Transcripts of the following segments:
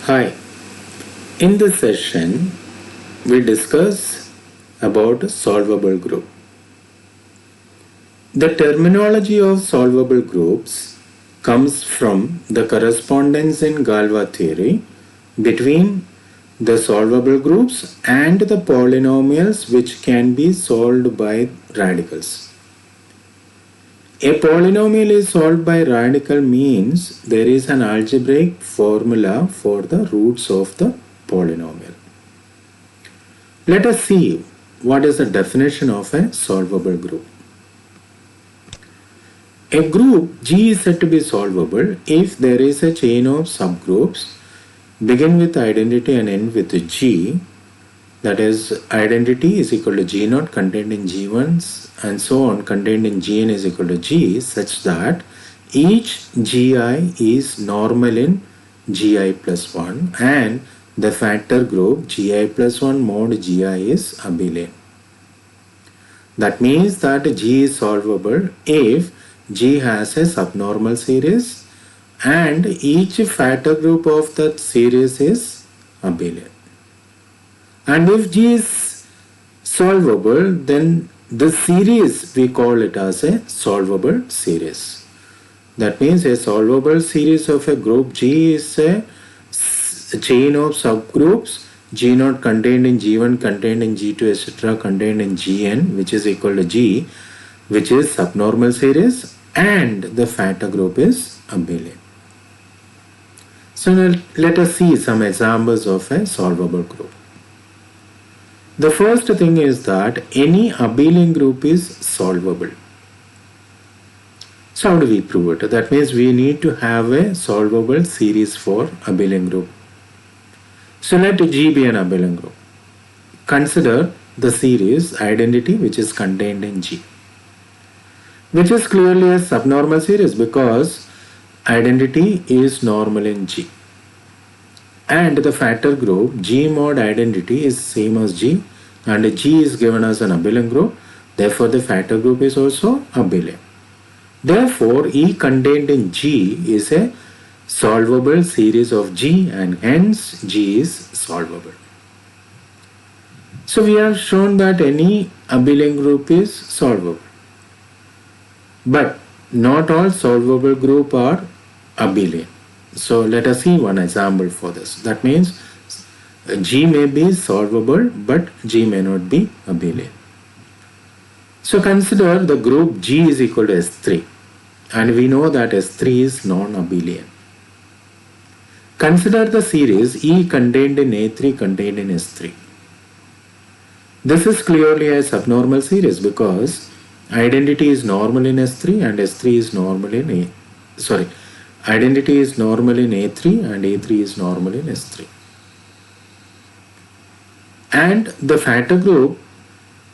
Hi, in this session we discuss about solvable group. The terminology of solvable groups comes from the correspondence in Galois theory between the solvable groups and the polynomials which can be solved by radicals. A polynomial is solved by radical means there is an algebraic formula for the roots of the polynomial. Let us see what is the definition of a solvable group. A group G is said to be solvable if there is a chain of subgroups begin with identity and end with G. That is, identity is equal to G0 contained in G1 and so on contained in Gn is equal to G, such that each Gi is normal in Gi plus 1 and the factor group Gi plus 1 mod Gi is abelian. That means that G is solvable if G has a subnormal series and each factor group of that series is abelian. And if G is solvable, then the series we call it as a solvable series. That means a solvable series of a group G is a chain of subgroups G0 contained in G1 contained in G2 etc. contained in Gn, which is equal to G, which is subnormal series, and the factor group is abelian. So now let us see some examples of a solvable group. The first thing is that any abelian group is solvable. So how do we prove it? That means we need to have a solvable series for abelian group. So let G be an abelian group. Consider the series identity which is contained in G, which is clearly a subnormal series because identity is normal in G. And the factor group G mod identity is same as G and G is given as an abelian group. Therefore, the factor group is also abelian. Therefore, E contained in G is a solvable series of G and hence G is solvable. So we have shown that any abelian group is solvable. But not all solvable group are abelian. So let us see one example for this. That means G may be solvable but G may not be abelian. So consider the group G is equal to S3 and we know that S3 is non-abelian. Consider the series E contained in A3 contained in S3. This is clearly a subnormal series because identity is normal in S3 and S3 is normal in identity is normal in A3 and A3 is normal in S3. And the factor group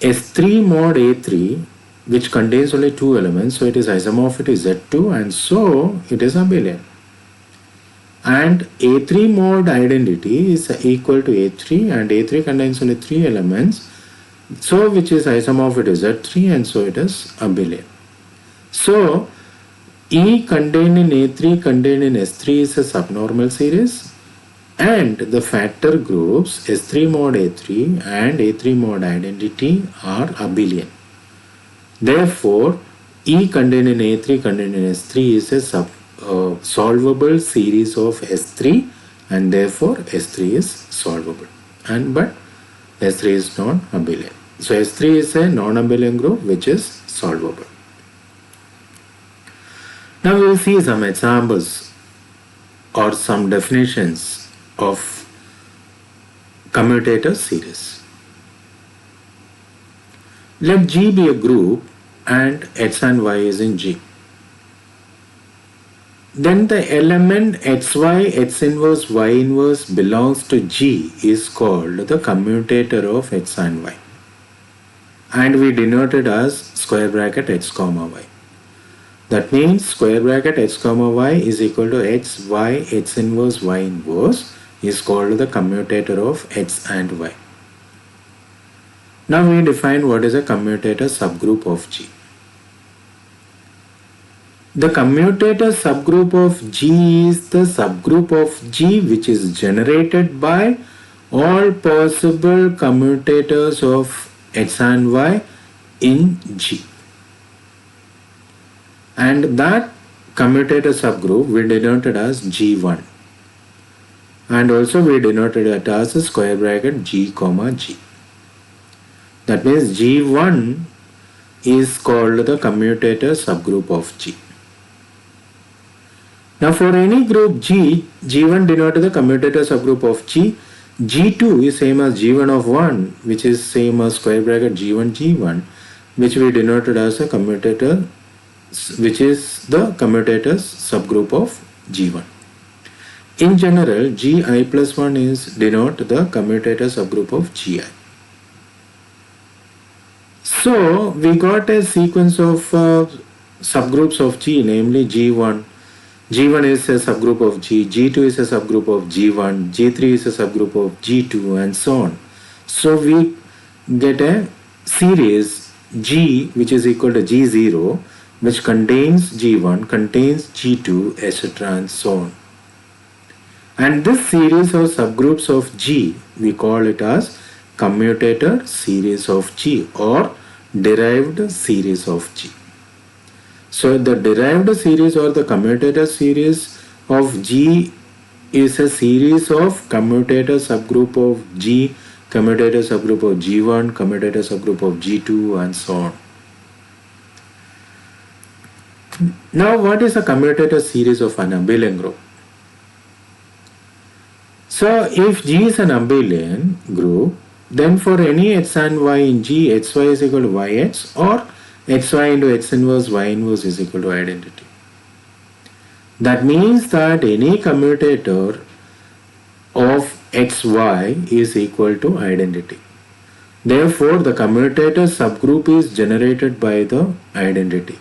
S3 mod A3 which contains only two elements, so it is isomorphic to Z2 and so it is abelian. And A3 mod identity is equal to A3 and A3 contains only three elements, so which is isomorphic to Z3 and so it is abelian. So E contained in A3 contained in S3 is a subnormal series and the factor groups S3 mod A3 and A3 mod identity are abelian. Therefore, E contained in A3 contained in S3 is a solvable series of S3 and therefore S3 is solvable. But S3 is non-abelian. So S3 is a non-abelian group which is solvable. Now we will see some examples or some definitions of commutator series. Let G be a group and X and Y is in G. Then the element xy, x inverse, y inverse belongs to G is called the commutator of x and y. And we denote it as square bracket x comma y. That means square bracket x comma y is equal to x, y, x inverse, y inverse is called the commutator of x and y. Now we define what is a commutator subgroup of G. The commutator subgroup of G is the subgroup of G which is generated by all possible commutators of X and Y in G. And that commutator subgroup we denoted as G1. And also we denoted it as a square bracket G comma G. That means G1 is called the commutator subgroup of G. Now for any group G, G1 denoted the commutator subgroup of G. G2 is same as G1 of 1, which is same as square bracket G1 G1, which we denoted as a commutator, which is the commutator subgroup of G1. In general, Gi plus 1 is denote the commutator subgroup of Gi. So we got a sequence of subgroups of G, namely G1. G1 is a subgroup of G, G2 is a subgroup of G1, G3 is a subgroup of G2, and so on. So we get a series G which is equal to G0, which contains G1, contains G2, etc. and so on. And this series of subgroups of G, we call it as commutator series of G or derived series of G. So the derived series or the commutator series of G is a series of commutator subgroup of G, commutator subgroup of G1, commutator subgroup of G2 and so on. Now what is a commutator series of an abelian group? So if G is an abelian group, then for any x and y in G, xy is equal to yx or xy into x inverse y inverse is equal to identity. That means that any commutator of xy is equal to identity. Therefore, the commutator subgroup is generated by the identity.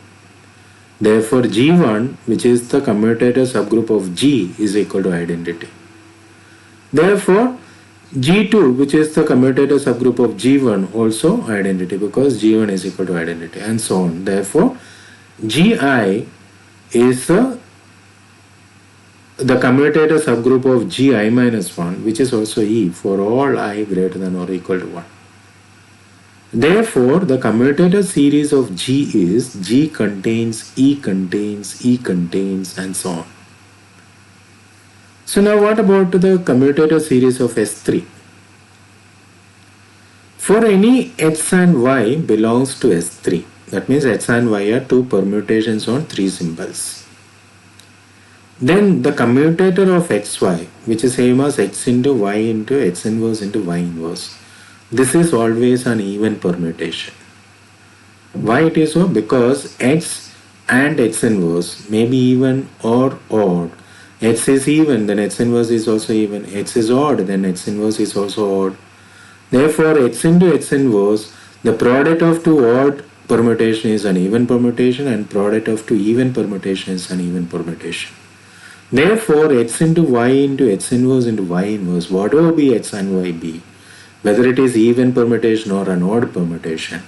Therefore, G1, which is the commutator subgroup of G, is equal to identity. Therefore, G2, which is the commutator subgroup of G1, also identity because G1 is equal to identity and so on. Therefore, Gi is the commutator subgroup of Gi minus 1, which is also E for all I greater than or equal to 1. Therefore, the commutator series of G is G contains, E contains, E contains and so on. So now what about the commutator series of S3? For any x and y belongs to S3, that means x and y are two permutations on three symbols. Then the commutator of xy, which is same as x into y into x inverse into y inverse, this is always an even permutation. Why it is so? Because x and x inverse may be even or odd. X is even, then x inverse is also even. X is odd, then x inverse is also odd. Therefore, x into x inverse, the product of two odd permutation is an even permutation and product of two even permutation is an even permutation. Therefore, x into x inverse into y inverse, whatever be x and y be, whether it is even permutation or an odd permutation,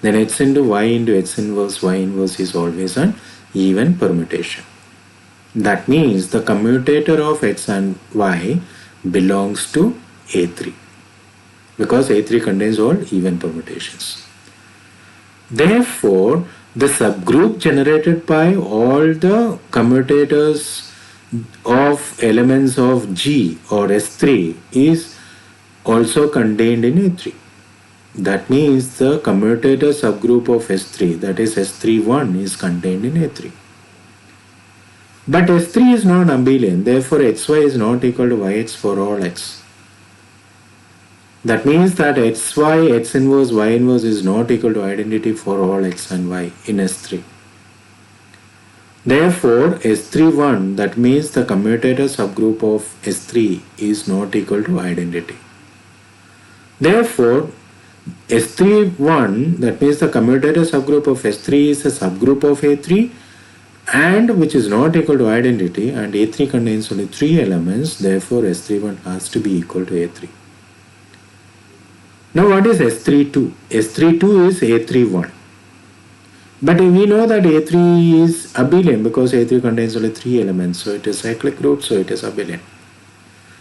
then x into x inverse y inverse is always an even permutation. That means the commutator of x and y belongs to A3 because A3 contains all even permutations. Therefore, the subgroup generated by all the commutators of elements of G or S3 is also contained in A3. That means the commutator subgroup of S3, that is S31, is contained in A3. But S3 is not abelian, therefore xy is not equal to yx for all x. That means that xy, x inverse, y inverse is not equal to identity for all x and y in S3. Therefore, S31, that means the commutator subgroup of S3 is not equal to identity. Therefore, S31, that means the commutator subgroup of S3 is a subgroup of A3 and which is not equal to identity, and A3 contains only 3 elements, therefore S31 has to be equal to A3. Now what is S32? S32 is A31. But we know that A3 is abelian because A3 contains only 3 elements, so it is cyclic group, so it is abelian.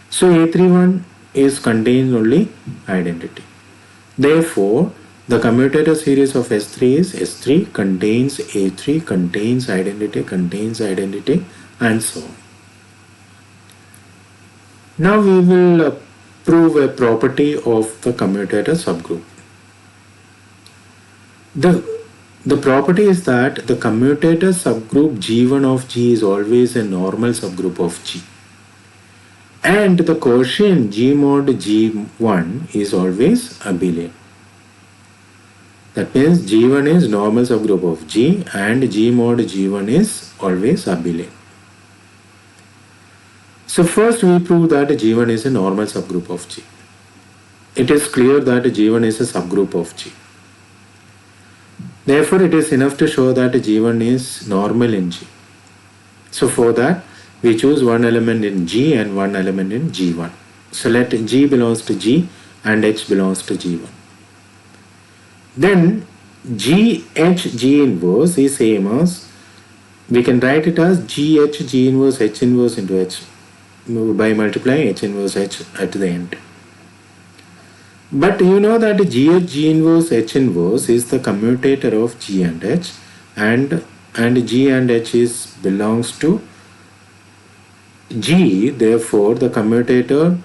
So A31 is contains only identity. Therefore, the commutator series of S3 is S3 contains A3 contains identity and so on. Now we will prove a property of the commutator subgroup. The property is that the commutator subgroup G1 of G is always a normal subgroup of G. And the quotient G mod G1 is always abelian. That means G1 is normal subgroup of G and G mod G1 is always abelian. So first we prove that G1 is a normal subgroup of G. It is clear that G1 is a subgroup of G. Therefore, it is enough to show that G1 is normal in G. So for that, we choose one element in G and one element in G1. So let G belongs to G and H belongs to G1. Then GH G inverse is same as, we can write it as GH G inverse H inverse into H by multiplying H inverse H at the end. But you know that GH G inverse H inverse is the commutator of G and H, and G and H is belongs to G. Therefore, the commutator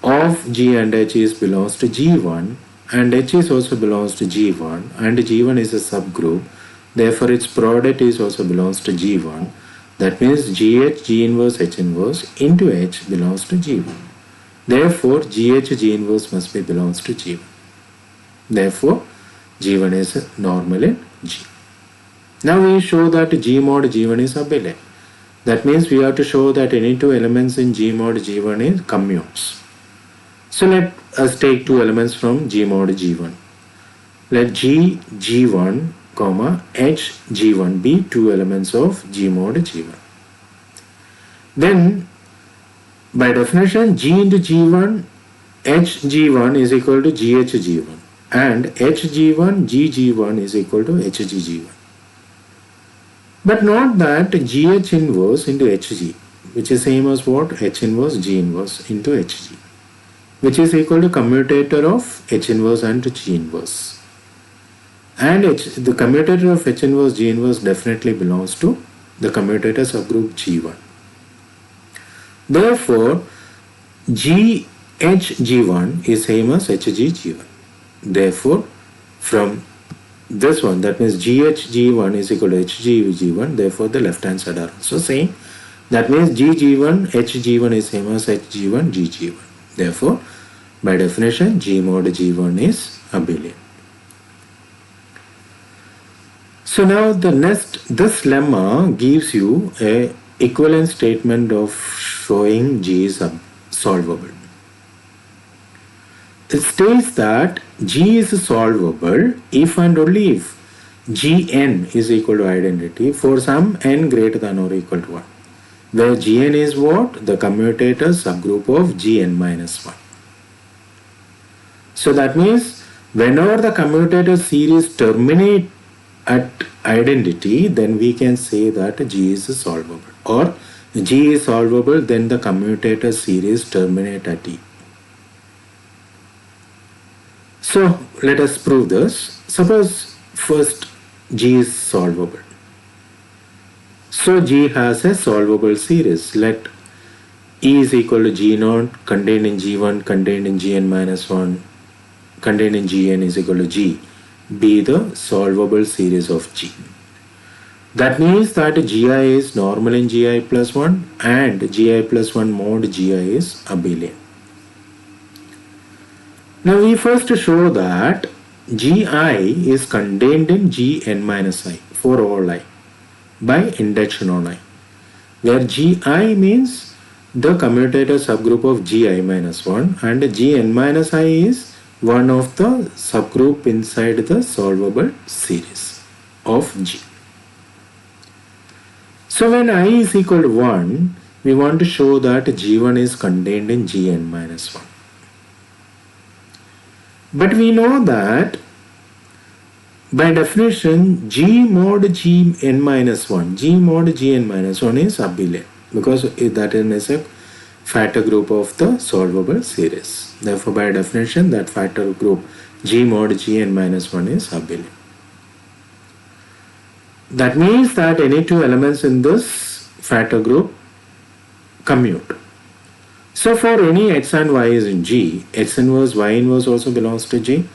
of G and H is belongs to G1, and H is also belongs to G1, and G1 is a subgroup. Therefore, its product is also belongs to G1. That means GH G inverse H inverse into H belongs to G1. Therefore, GH G inverse must be belongs to G1. Therefore, G1 is normal in G. Now we show that G mod G1 is abelian. That means we have to show that any two elements in G mod G1 is commutes. So let us take two elements from G mod G1. Let G G1 comma H G1 be two elements of G mod G1. Then by definition, G into G1, H G1 is equal to GH G1, and H G1, G G1 is equal to H G G1. But not that GH inverse into HG, which is same as what? H inverse G inverse into HG, which is equal to commutator of H inverse and G inverse. And the commutator of H inverse G inverse definitely belongs to the commutator subgroup G1. Therefore, GH G1 is same as HG G1. Therefore, from this one, that means GH G1 is equal to HG G1. Therefore, the left hand side are also same. That means G G1 H G1 is same as H G1 G G1. Therefore, by definition, G mod G1 is abelian. So now this lemma gives you a equivalent statement of showing G is solvable. It states that G is solvable if and only if Gn is equal to identity for some n greater than or equal to 1, where Gn is what? The commutator subgroup of Gn minus 1. So that means whenever the commutator series terminate at identity, then we can say that G is solvable, or G is solvable, then the commutator series terminate at E. So let us prove this. Suppose first G is solvable. So G has a solvable series. Let E is equal to G0 contained in G1 contained in Gn minus 1 contained in Gn is equal to G be the solvable series of G. That means that Gi is normal in Gi plus 1 and Gi plus 1 mod Gi is abelian. Now we first show that Gi is contained in Gn minus I for all I by induction on I, where Gi means the commutator subgroup of Gi minus 1 and Gn minus I is one of the subgroup inside the solvable series of G. So when I is equal to 1, we want to show that G1 is contained in Gn minus 1. But we know that By definition, G mod Gn minus 1, G mod Gn minus 1 is abelian because that is a factor group of the solvable series. Therefore, by definition, that factor group G mod Gn minus 1 is abelian. That means that any two elements in this factor group commute. So for any x and y is in G, x inverse y inverse also belongs to G.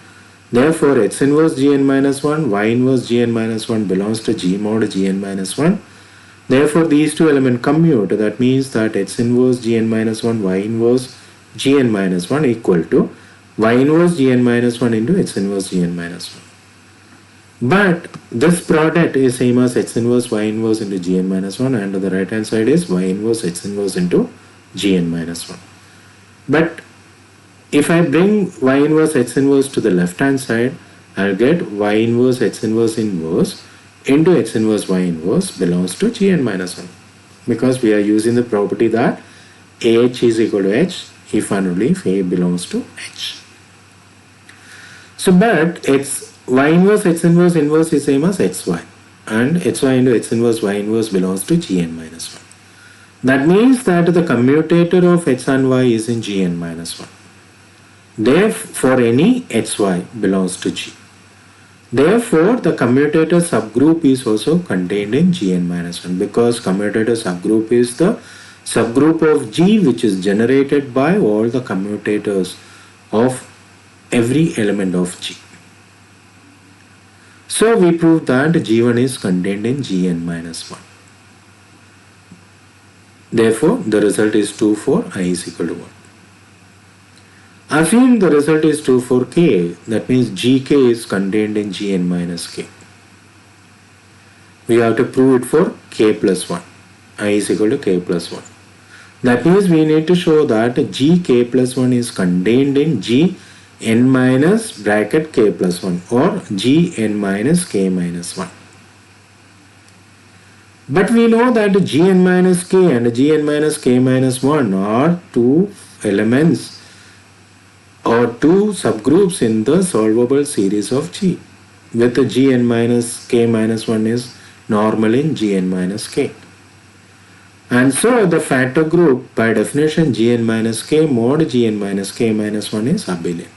Therefore, x inverse Gn minus 1, y inverse Gn minus 1 belongs to G mod Gn minus 1. Therefore, these two elements commute. That means that x inverse Gn minus 1, y inverse Gn minus 1 equal to y inverse Gn minus 1 into x inverse Gn minus 1. But this product is same as x inverse y inverse into Gn minus 1, and the right hand side is y inverse x inverse into Gn minus 1. But if I bring y inverse x inverse to the left hand side, I'll get y inverse x inverse inverse into x inverse y inverse belongs to Gn minus 1, because we are using the property that AH is equal to H if and only if A belongs to H. So but y inverse x inverse inverse is same as xy, and xy into x inverse y inverse belongs to Gn minus 1. That means that the commutator of x and y is in Gn minus 1. Therefore, any xy belongs to G. Therefore, the commutator subgroup is also contained in Gn minus 1, because commutator subgroup is the subgroup of G which is generated by all the commutators of every element of G. So we proved that G1 is contained in Gn minus 1. Therefore, the result is 2 for I is equal to 1. Assume the result is 2 for k, that means gk is contained in Gn minus k. We have to prove it for k plus 1. I is equal to k plus 1. That means we need to show that gk plus 1 is contained in Gn minus bracket k plus 1 or Gn minus k minus 1. But we know that Gn minus k and Gn minus k minus 1 are two elements or two subgroups in the solvable series of G, with the Gn minus k minus 1 is normal in Gn minus k. And so the factor group by definition Gn minus k mod Gn minus k minus 1 is abelian.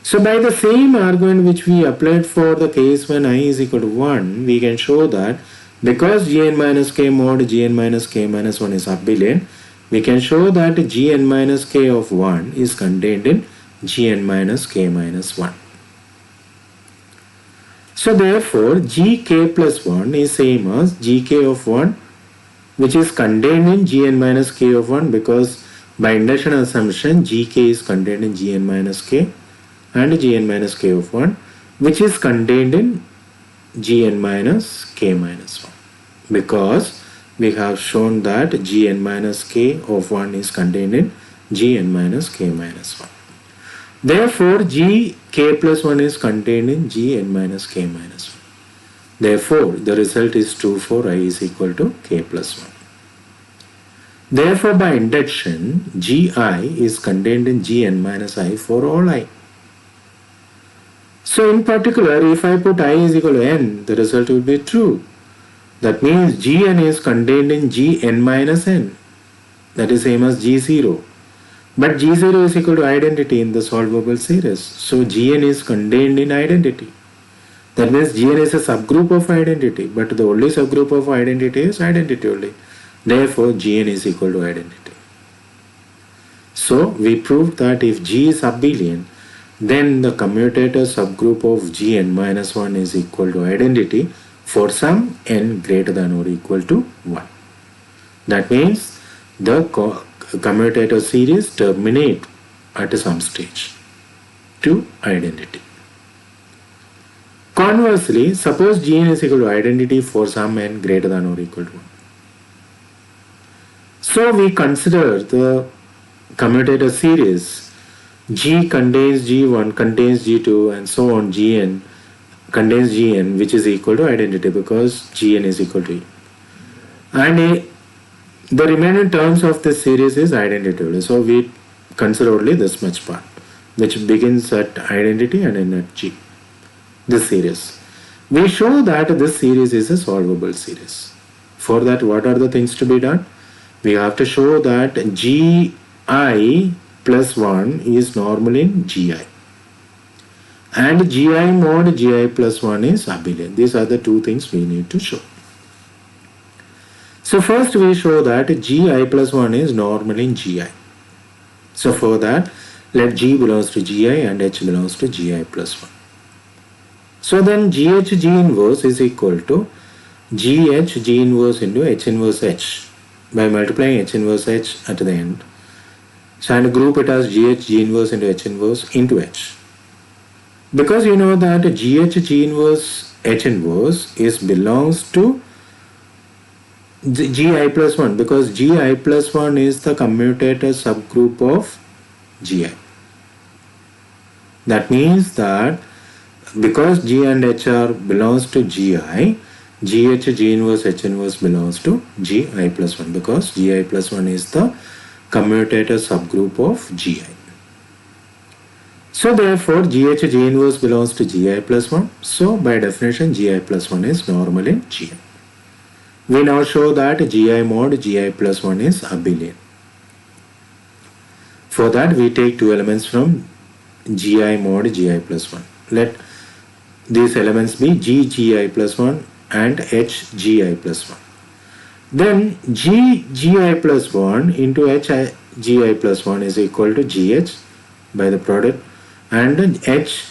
So by the same argument which we applied for the case when I is equal to 1, we can show that because Gn minus k mod Gn minus k minus 1 is abelian, we can show that Gn minus k of 1 is contained in Gn minus k minus 1. So therefore, gk plus 1 is same as gk of 1, which is contained in Gn minus k of 1, because by induction assumption gk is contained in Gn minus k and Gn minus k of 1, which is contained in Gn minus k minus 1, because we have shown that Gn minus k of 1 is contained in Gn minus k minus 1. Therefore, gk plus 1 is contained in Gn minus k minus 1. Therefore, the result is 2 for I is equal to k plus 1. Therefore, by induction, gi is contained in Gn minus I for all I. So in particular, if I put I is equal to n, the result will be true. That means Gn is contained in Gn minus n. That is same as G0. But G0 is equal to identity in the solvable series. So Gn is contained in identity. That means Gn is a subgroup of identity. But the only subgroup of identity is identity only. Therefore, Gn is equal to identity. So we proved that if G is abelian, then the commutator subgroup of Gn minus 1 is equal to identity for some n greater than or equal to 1. That means the commutator series terminate at some stage to identity. Conversely, suppose Gn is equal to identity for some n greater than or equal to 1. So we consider the commutator series G contains G1, contains G2 and so on, Gn contains Gn, which is equal to identity because Gn is equal to E. And the remaining terms of this series is identity. So we consider only this much part, which begins at identity and end at G. this series. We show that this series is a solvable series. For that, what are the things to be done? We have to show that gi plus 1 is normal in gi. And gi mod gi plus 1 is abelian. These are the two things we need to show. So first we show that gi plus 1 is normal in gi. So for that, let g belongs to gi and h belongs to gi plus 1. So then gh g inverse is equal to gh g inverse into h inverse h by multiplying h inverse h at the end. So and group it as gh g inverse into h inverse into h. Because you know that gh g inverse h inverse is belongs to gi plus 1, because gi plus 1 is the commutator subgroup of gi. That means that because g and h are belongs to gi, gh g inverse h inverse belongs to gi plus 1, because gi plus 1 is the commutator subgroup of gi. So therefore gh g inverse belongs to gi plus 1. So by definition gi plus 1 is normal in gi. We now show that gi mod gi plus 1 is abelian. For that we take two elements from gi mod gi plus 1. Let these elements be g gi plus 1 and h gi plus 1. Then g gi plus 1 into h gi plus 1 is equal to gh by the product, and h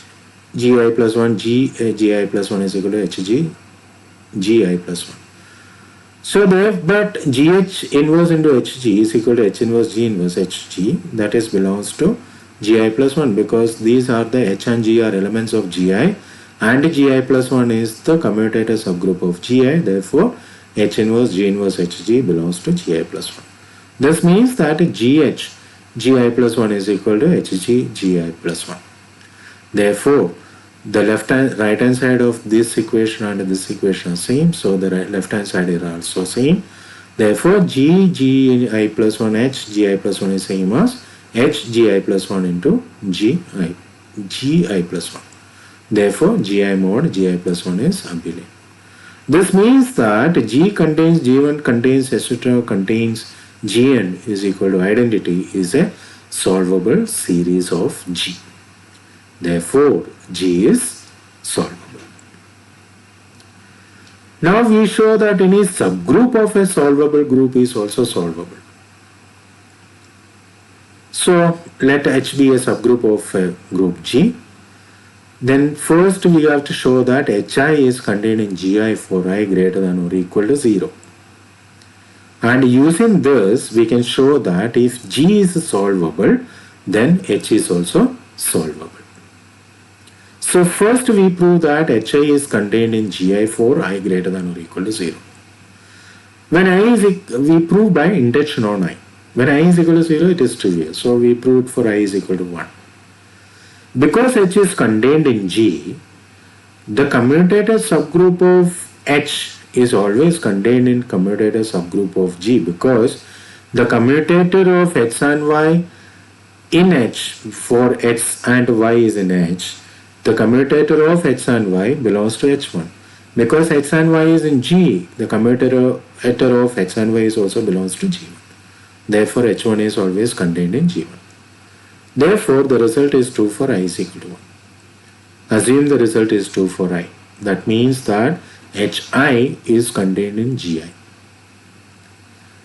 gi plus 1 g gi plus 1 is equal to h gi plus 1. So there, but gh inverse into hg is equal to h inverse g inverse hg, that is belongs to gi plus 1, because these are the h and g are elements of gi, and gi plus 1 is the commutator subgroup of gi. Therefore h inverse g inverse hg belongs to gi plus 1. This means that gh gi plus 1 is equal to hg gi plus 1. Therefore the right hand side of this equation and this equation are same, so the left hand side is also same. Therefore g gi plus 1 h gi plus 1 is same as h gi plus 1 into gi plus 1. Therefore gi mod gi plus 1 is abelian. This means that g contains g1 contains etc contains gn is equal to identity is a solvable series of g. Therefore g is solvable. Now we show that any subgroup of a solvable group is also solvable. So let H be a subgroup of a group G. Then first we have to show that Hi is contained in Gi for I greater than or equal to 0. And using this we can show that if G is solvable, then H is also solvable. So first we prove that Hi is contained in Gi for I greater than or equal to 0. When I is, we prove by induction on I. When I is equal to 0, it is trivial. So we proved for I is equal to 1. Because H is contained in G, the commutator subgroup of H is always contained in commutator subgroup of G, because the commutator of X and Y in H for X and Y is in H. The commutator of X and Y belongs to H1. Because X and Y is in G, the commutator of X and Y is also belongs to G1. Therefore, H1 is always contained in G1. Therefore, the result is true for I is equal to 1. Assume the result is true for I. That means that Hi is contained in Gi.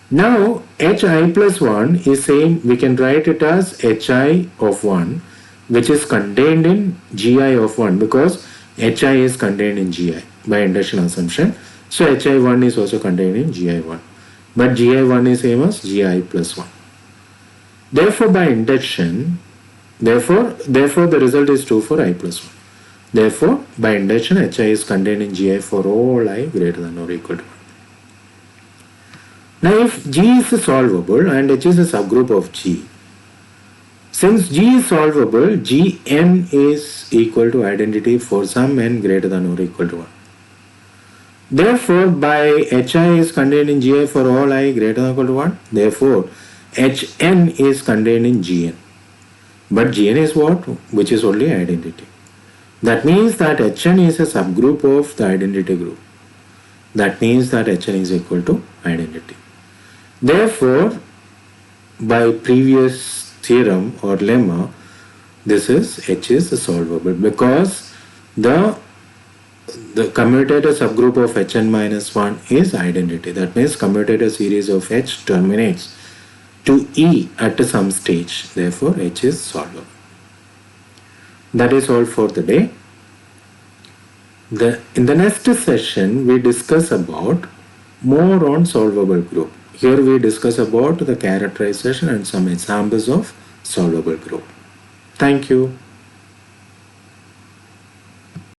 Now, Hi plus 1 is same, we can write it as Hi of 1, which is contained in Gi of 1, because Hi is contained in Gi by induction assumption. So Hi1 is also contained in Gi1. But Gi1 is same as Gi plus 1. Therefore by induction, therefore the result is true for I plus 1. Therefore by induction Hi is contained in Gi for all I greater than or equal to 1. Now if G is solvable and H is a subgroup of G, since G is solvable, Gn is equal to identity for some n greater than or equal to 1. Therefore, by Hi is contained in Gi for all I greater than or equal to 1. Therefore, Hn is contained in Gn. But Gn is what? Which is only identity. That means that Hn is a subgroup of the identity group. That means that Hn is equal to identity. Therefore, by previous theorem or lemma, this is H is solvable because the commutator subgroup of Hn minus 1 is identity. That means commutator series of H terminates to E at some stage. Therefore, H is solvable. That is all for the day. In the next session, we discuss about more on solvable group. Here we discuss about the characterization and some examples of solvable group. Thank you.